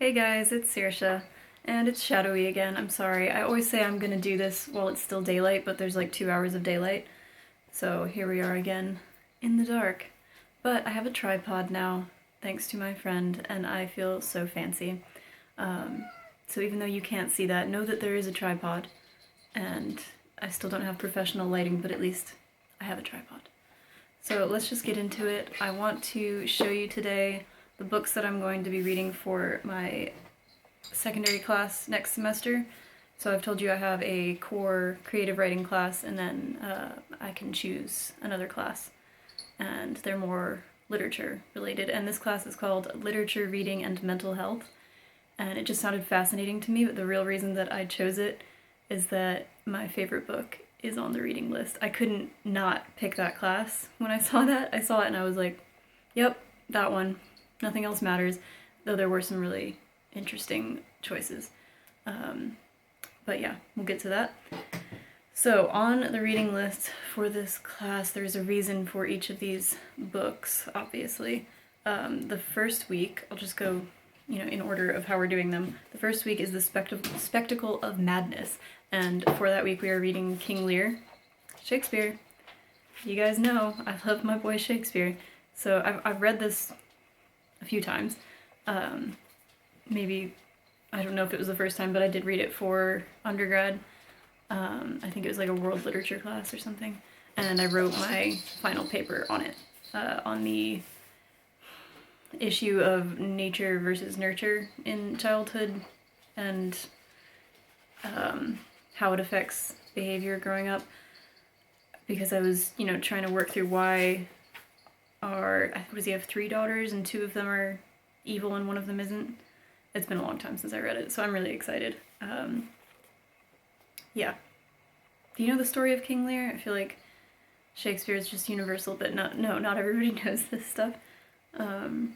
Hey guys, it's Saoirse, and it's shadowy again. I'm sorry. I always say I'm gonna do this while it's still daylight, but there's like 2 hours of daylight. So here we are again, in the dark. But I have a tripod now, thanks to my friend, and I feel so fancy. So even though you can't see that, know that there is a tripod, and I still don't have professional lighting, but at least I have a tripod. So let's just get into it. I want to show you today the books that I'm going to be reading for my secondary class next semester. So I've told you I have a core creative writing class, and then I can choose another class, and they're more literature related. And this class is called Literature, Reading, and Mental Health, and it just sounded fascinating to me, but the real reason that I chose it is that my favorite book is on the reading list. I couldn't not pick that class when I saw that. I saw it and I was like, yep, that one. Nothing else matters, though there were some really interesting choices. But yeah, we'll get to that. So on the reading list for this class, there's a reason for each of these books, obviously. The first week, I'll just go, in order of how we're doing them. The first week is the Spectacle of Madness, and for that week we are reading King Lear, Shakespeare. You guys know I love my boy Shakespeare, so I've read this a few times. Maybe, I don't know if it was the first time, but I did read it for undergrad. I think it was like a world literature class or something, and I wrote my final paper on it, on the issue of nature versus nurture in childhood, and how it affects behavior growing up, because I was, trying to work through why does he have 3 daughters and 2 of them are evil and 1 of them isn't? It's been a long time since I read it, so I'm really excited. Yeah. Do you know the story of King Lear? I feel like Shakespeare is just universal, but not everybody knows this stuff. But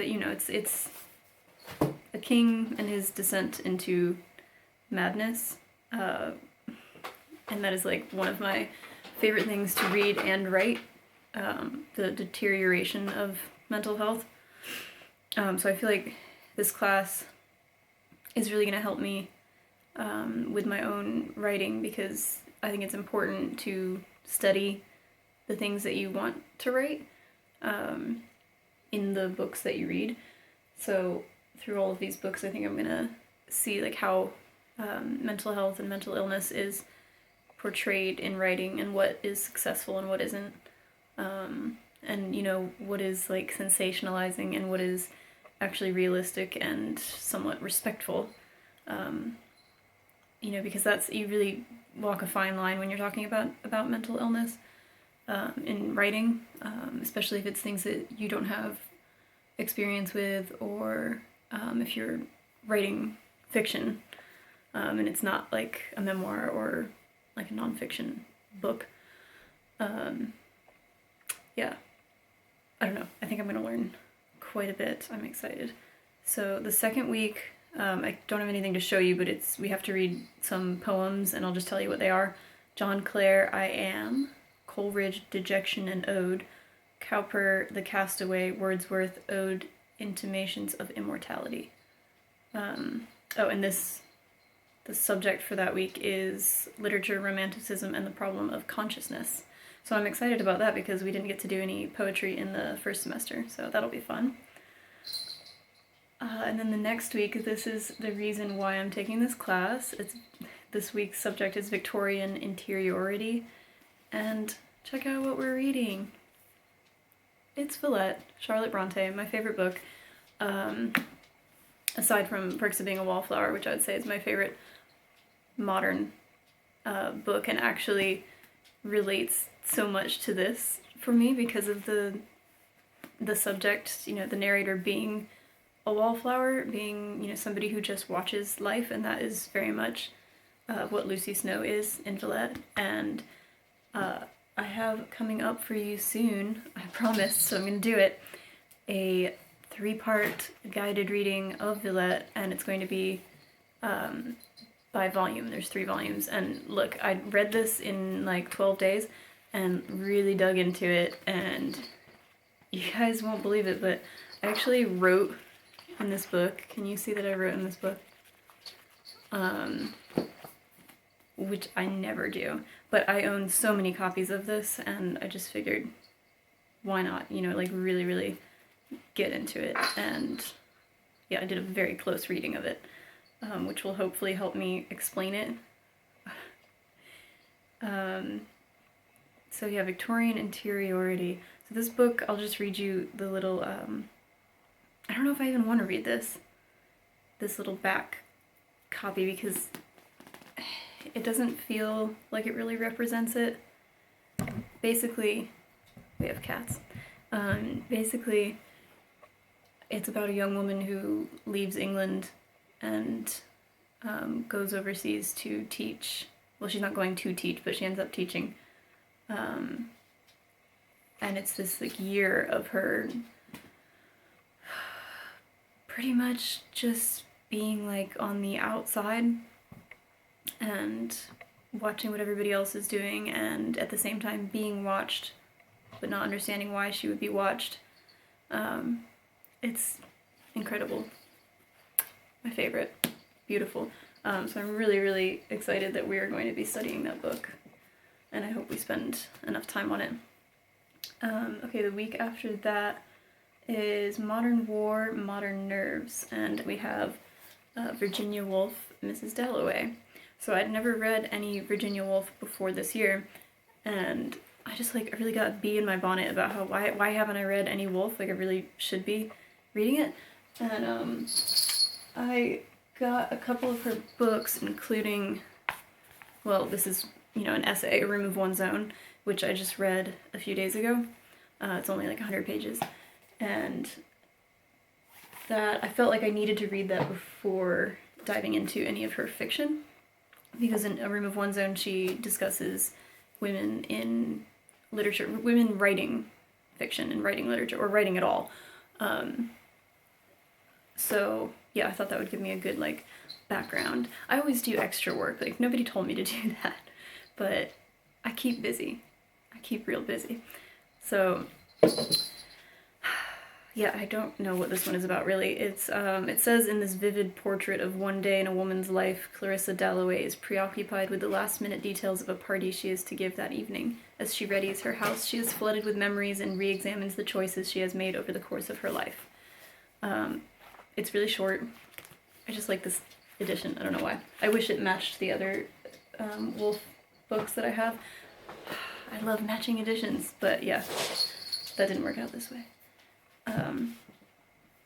it's a king and his descent into madness, and that is like one of my favorite things to read and write. The deterioration of mental health. So I feel like this class is really going to help me with my own writing, because I think it's important to study the things that you want to write in the books that you read. So through all of these books, I think I'm going to see like how mental health and mental illness is portrayed in writing, and what is successful and what isn't. And what is like sensationalizing and what is actually realistic and somewhat respectful. Because you really walk a fine line when you're talking about mental illness in writing, especially if it's things that you don't have experience with, or if you're writing fiction, and it's not like a memoir or like a nonfiction book. Yeah, I don't know. I think I'm going to learn quite a bit. I'm excited. So the second week, I don't have anything to show you, but we have to read some poems, and I'll just tell you what they are. John Clare, I Am, Coleridge, Dejection and Ode, Cowper, The Castaway, Wordsworth, Ode, Intimations of Immortality. And the subject for that week is literature, romanticism, and the problem of consciousness. So I'm excited about that because we didn't get to do any poetry in the first semester, so that'll be fun. And then the next week, this is the reason why I'm taking this class. This week's subject is Victorian interiority, and check out what we're reading. It's Villette, Charlotte Bronte, my favorite book, aside from Perks of Being a Wallflower, which I would say is my favorite modern book, and actually relates so much to this for me because of the subject, the narrator being a wallflower, being, somebody who just watches life, and that is very much what Lucy Snow is in Villette. And I have coming up for you soon, I promise, so I'm going to do it, a 3-part guided reading of Villette, and it's going to be by volume. There's 3 volumes, and look, I read this in like 12 days and really dug into it, and you guys won't believe it, but I actually wrote in this book. Can you see that I wrote in this book? Which I never do. But I own so many copies of this, and I just figured, why not, you know, like really, really get into it. And yeah, I did a very close reading of it, which will hopefully help me explain it. So yeah, Victorian interiority. So this book, I'll just read you the little, I don't know if I even want to read this little back copy, because it doesn't feel like it really represents it. Basically, we have cats. Basically, it's about a young woman who leaves England and goes overseas to teach. Well, she's not going to teach, but she ends up teaching. And it's this like year of her pretty much just being like on the outside and watching what everybody else is doing, and at the same time being watched but not understanding why she would be watched. It's incredible. My favorite. Beautiful. So I'm really, really excited that we are going to be studying that book, and I hope we spend enough time on it. Okay, the week after that is Modern War, Modern Nerves, and we have Virginia Woolf, Mrs. Dalloway. So I'd never read any Virginia Woolf before this year, and I just like, I really got a bee in my bonnet about how, why haven't I read any Woolf? Like, I really should be reading it. And I got a couple of her books, including, well, this is, you know, an essay, A Room of One's Own, which I just read a few days ago. It's only like 100 pages. And that, I felt like I needed to read that before diving into any of her fiction, because in A Room of One's Own she discusses women in literature, women writing fiction and writing literature, or writing at all. So yeah, I thought that would give me a good like background. I always do extra work, like nobody told me to do that, but I keep busy. I keep real busy. So yeah, I don't know what this one is about really. It's it says, in this vivid portrait of one day in a woman's life, Clarissa Dalloway is preoccupied with the last-minute details of a party she is to give that evening. As she readies her house, she is flooded with memories and re-examines the choices she has made over the course of her life. It's really short. I just like this edition. I don't know why. I wish it matched the other Woolf books that I have. I love matching editions, but yeah, that didn't work out this way.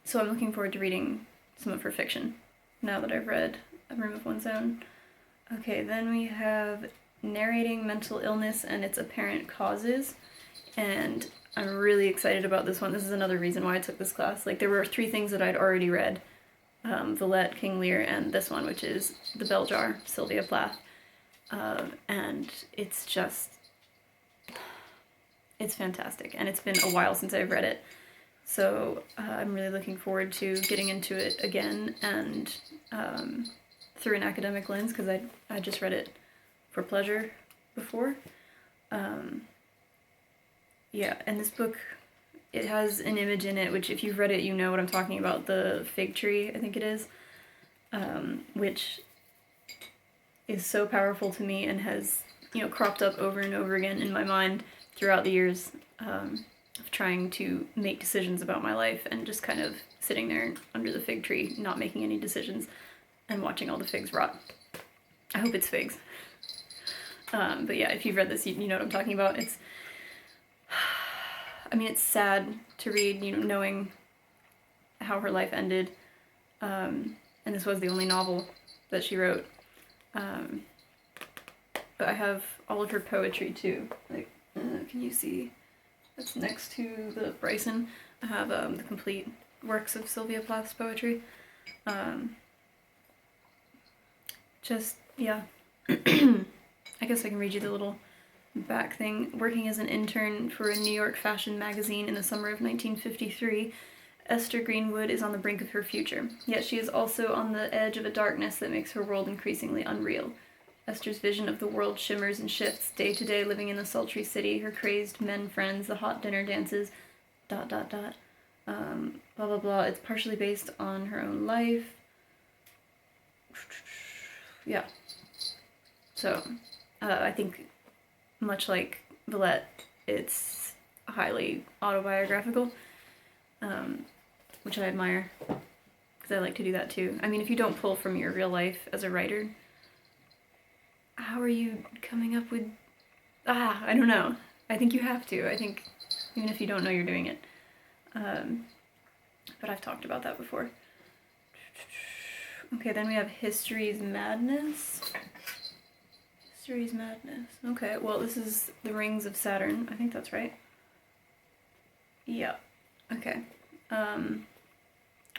So I'm looking forward to reading some of her fiction now that I've read A Room of One's Own. Okay, then we have Narrating Mental Illness and Its Apparent Causes, and I'm really excited about this one. This is another reason why I took this class. Like, there were 3 things that I'd already read. Villette, King Lear, and this one, which is The Bell Jar, Sylvia Plath. And it's just, it's fantastic, and it's been a while since I've read it. So I'm really looking forward to getting into it again, and through an academic lens, because I just read it for pleasure before. Yeah, and this book, it has an image in it, which if you've read it, you know what I'm talking about, the fig tree, I think it is, which is so powerful to me and has, you know, cropped up over and over again in my mind throughout the years of trying to make decisions about my life, and just kind of sitting there under the fig tree, not making any decisions, and watching all the figs rot. I hope it's figs. But yeah, if you've read this, you know what I'm talking about. It's, I mean, it's sad to read, you know, knowing how her life ended, and this was the only novel that she wrote. But I have all of her poetry too. Like, can you see? That's next to the Bryson. I have the complete works of Sylvia Plath's poetry. Just, yeah. I guess I can read you the little back thing. Working as an intern for a New York fashion magazine in the summer of 1953, Esther Greenwood is on the brink of her future. Yet she is also on the edge of a darkness that makes her world increasingly unreal. Esther's vision of the world shimmers and shifts, day to day living in the sultry city, her crazed men friends, the hot dinner dances, ... blah blah blah. It's partially based on her own life. Yeah. So, I think much like Villette, it's highly autobiographical, which I admire, because I like to do that too. I mean, if you don't pull from your real life as a writer, how are you coming up with... I don't know. I think you have to. I think even if you don't know you're doing it. But I've talked about that before. Okay, then we have History's Madness. History's Madness. Okay, well, this is The Rings of Saturn. I think that's right. Yeah. Okay. And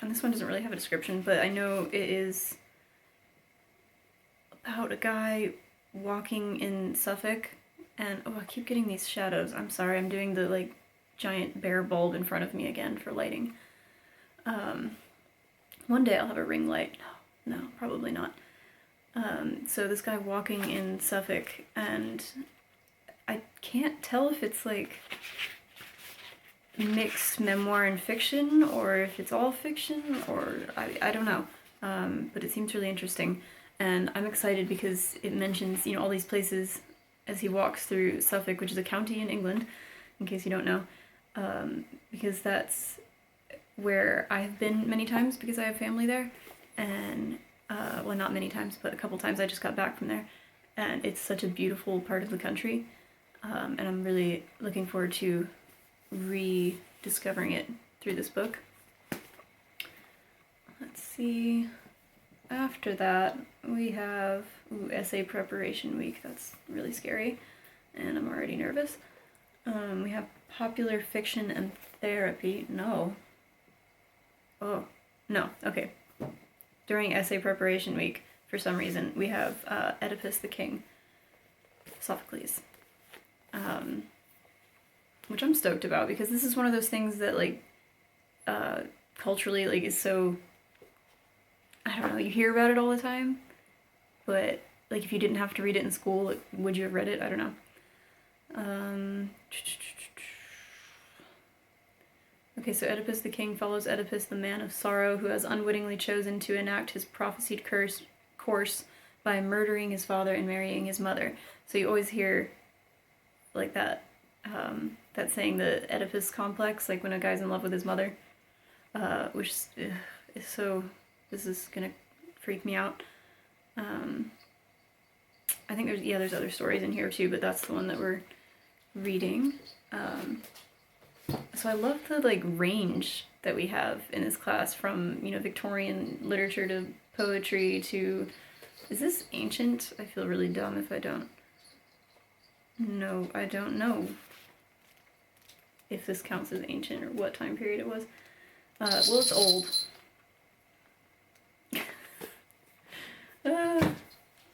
this one doesn't really have a description, but I know it is about a guy walking in Suffolk, and I keep getting these shadows. I'm sorry, I'm doing the, like, giant bare bulb in front of me again for lighting. One day I'll have a ring light. No, probably not. So this guy walking in Suffolk, and I can't tell if it's like mixed memoir and fiction, or if it's all fiction, or I don't know. But it seems really interesting, and I'm excited because it mentions, you know, all these places as he walks through Suffolk, which is a county in England, in case you don't know, because that's where I've been many times because I have family there, and well, not many times, but a couple times. I just got back from there, and it's such a beautiful part of the country, and I'm really looking forward to rediscovering it through this book. Let's see. After that, we have essay preparation week. That's really scary, and I'm already nervous. We have popular fiction and therapy. No. Oh, no. Okay. During essay preparation week, for some reason, we have Oedipus the King, Sophocles, which I'm stoked about because this is one of those things that, like, culturally, like, is so, I don't know, you hear about it all the time, but, like, if you didn't have to read it in school, like, would you have read it? I don't know. Okay, so Oedipus the King follows Oedipus, the man of sorrow, who has unwittingly chosen to enact his prophesied course by murdering his father and marrying his mother. So you always hear, like, that saying, the Oedipus complex, like when a guy's in love with his mother, which is so, this is gonna freak me out. I think there's other stories in here too, but that's the one that we're reading. So I love the, like, range that we have in this class, from, you know, Victorian literature to poetry to, is this ancient? I feel really dumb if I don't. No, I don't know if this counts as ancient or what time period it was. Well, it's old. I'm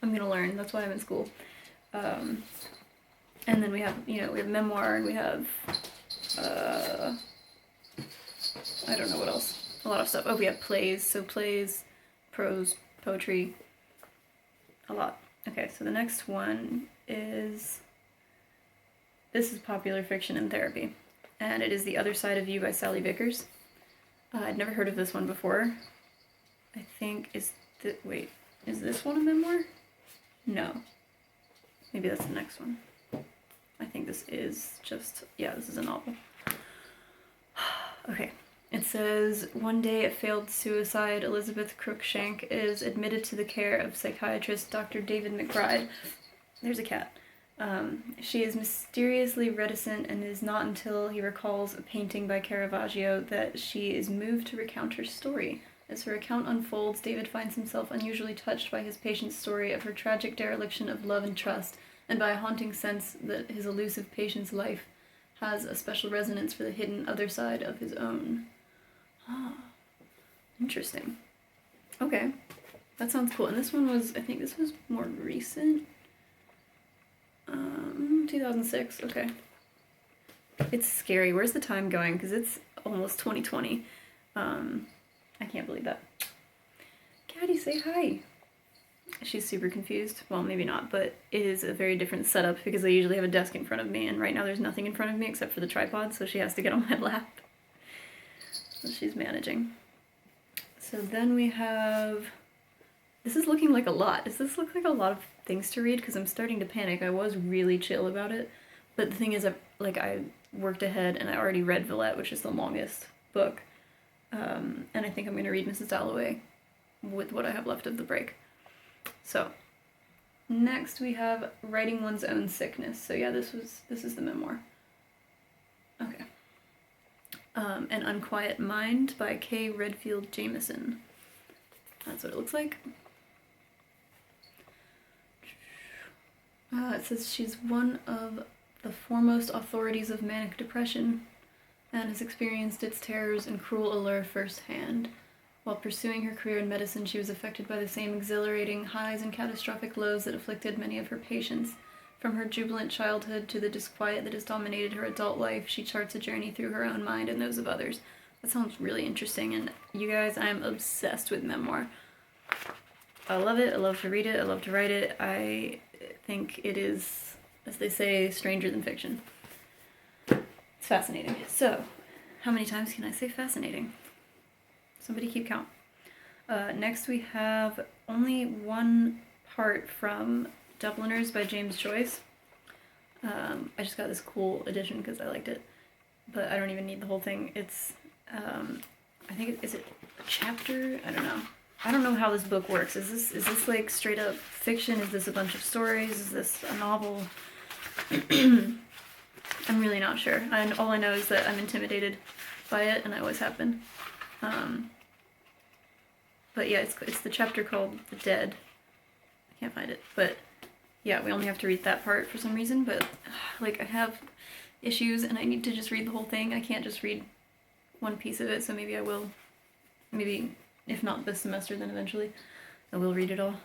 gonna learn, that's why I'm in school. And then we have, you know, we have memoir, and we have I don't know what else. A lot of stuff. Oh, we have plays. So plays, prose, poetry. A lot. Okay, so the next one is... This is popular fiction and therapy. And it is The Other Side of You by Sally Vickers. I'd never heard of this one before. I think wait, is this one a memoir? No. Maybe that's the next one. I think this is just, yeah, this is a novel. Okay, it says, one day a failed suicide, Elizabeth Cruikshank is admitted to the care of psychiatrist Dr. David McBride. There's a cat. She is mysteriously reticent, and it is not until he recalls a painting by Caravaggio that she is moved to recount her story. As her account unfolds, David finds himself unusually touched by his patient's story of her tragic dereliction of love and trust, and by a haunting sense that his elusive patient's life has a special resonance for the hidden other side of his own. Ah, interesting. Okay, that sounds cool. And this one was, I think this was more recent. 2006, okay. It's scary. Where's the time going? Because it's almost 2020. I can't believe that. Caddy, say hi. She's super confused. Well, maybe not, but it is a very different setup because I usually have a desk in front of me, and right now there's nothing in front of me except for the tripod, so she has to get on my lap. So she's managing. So then we have, this is looking like a lot. Does this look like a lot of things to read? Because I'm starting to panic. I was really chill about it. But the thing is, I worked ahead and I already read Villette, which is the longest book. And I think I'm going to read Mrs. Dalloway with what I have left of the break. So, next we have Writing One's Own Sickness. So yeah, this is the memoir. Okay. An Unquiet Mind by K. Redfield Jameson. That's what it looks like. It says she's one of the foremost authorities of manic depression and has experienced its terrors and cruel allure firsthand. While pursuing her career in medicine, she was affected by the same exhilarating highs and catastrophic lows that afflicted many of her patients. From her jubilant childhood to the disquiet that has dominated her adult life, she charts a journey through her own mind and those of others. That sounds really interesting, and you guys, I am obsessed with memoir. I love it, I love to read it, I love to write it. I think it is, as they say, stranger than fiction. It's fascinating. So, how many times can I say fascinating? Somebody keep count. Next we have only one part from Dubliners by James Joyce. I just got this cool edition because I liked it, but I don't even need the whole thing. It's, I think, is it a chapter? I don't know. I don't know how this book works. Is this like straight up fiction? Is this a bunch of stories? Is this a novel? I'm really not sure. And all I know is that I'm intimidated by it, and I always have been. But yeah, it's the chapter called The Dead. I can't find it, but yeah, we only have to read that part for some reason, but like I have issues and I need to just read the whole thing. I can't just read one piece of it, so maybe I will. Maybe, if not this semester, then eventually I will read it all.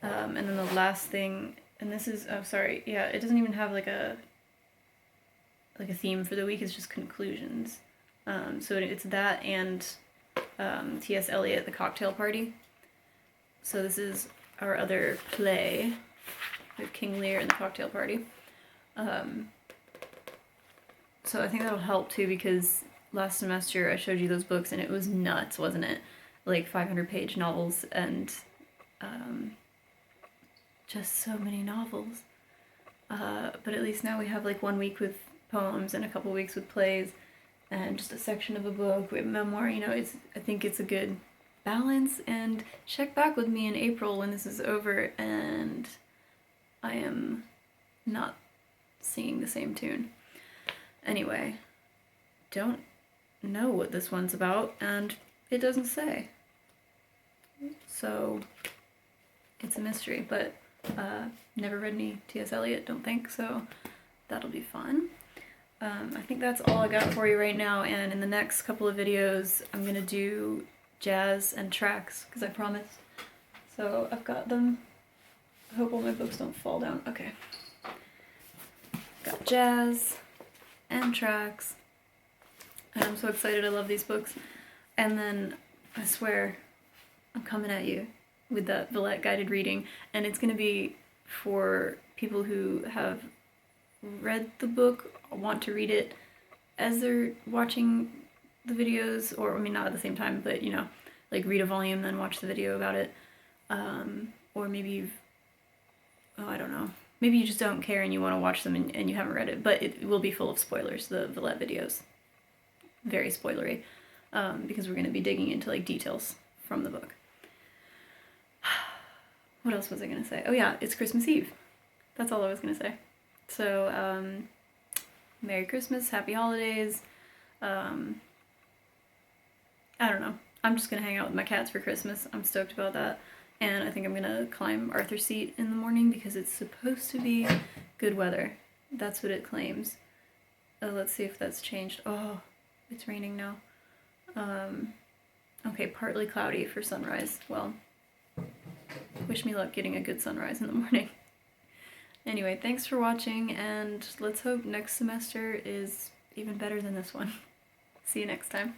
And then the last thing, and this is, oh sorry, yeah, it doesn't even have like a theme for the week, it's just conclusions. So it's that and T.S. Eliot, The Cocktail Party. So this is our other play with King Lear and The Cocktail Party. So I think that'll help too, because last semester I showed you those books and it was nuts, wasn't it? Like 500-page novels and just so many novels. But at least now we have like 1 week with poems and a couple weeks with plays and just a section of a book with memoir. You know, I think it's a good balance, and check back with me in April when this is over and I am not singing the same tune. Anyway, don't know what this one's about, and it doesn't say. So, it's a mystery, but never read any T.S. Eliot, don't think, so that'll be fun. I think that's all I got for you right now, and in the next couple of videos I'm gonna do jazz and tracks, because I promised. So I've got them. I hope all my books don't fall down. Okay. Got jazz and tracks, and I'm so excited. I love these books. And then I swear I'm coming at you with that Villette guided reading, and it's gonna be for people who have read the book, want to read it as they're watching the videos, or I mean not at the same time, but you know, like read a volume then watch the video about it, or maybe you've, I don't know, maybe you just don't care and you want to watch them and you haven't read it, but it will be full of spoilers, the Villette videos, very spoilery, because we're going to be digging into like details from the book. What else was I going to say? Oh yeah, it's Christmas Eve. That's all I was going to say. So, Merry Christmas, Happy Holidays. I don't know. I'm just gonna hang out with my cats for Christmas. I'm stoked about that. And I think I'm gonna climb Arthur's Seat in the morning because it's supposed to be good weather. That's what it claims. Let's see if that's changed. Oh, it's raining now. Okay, partly cloudy for sunrise. Well, wish me luck getting a good sunrise in the morning. Anyway, thanks for watching, and let's hope next semester is even better than this one. See you next time.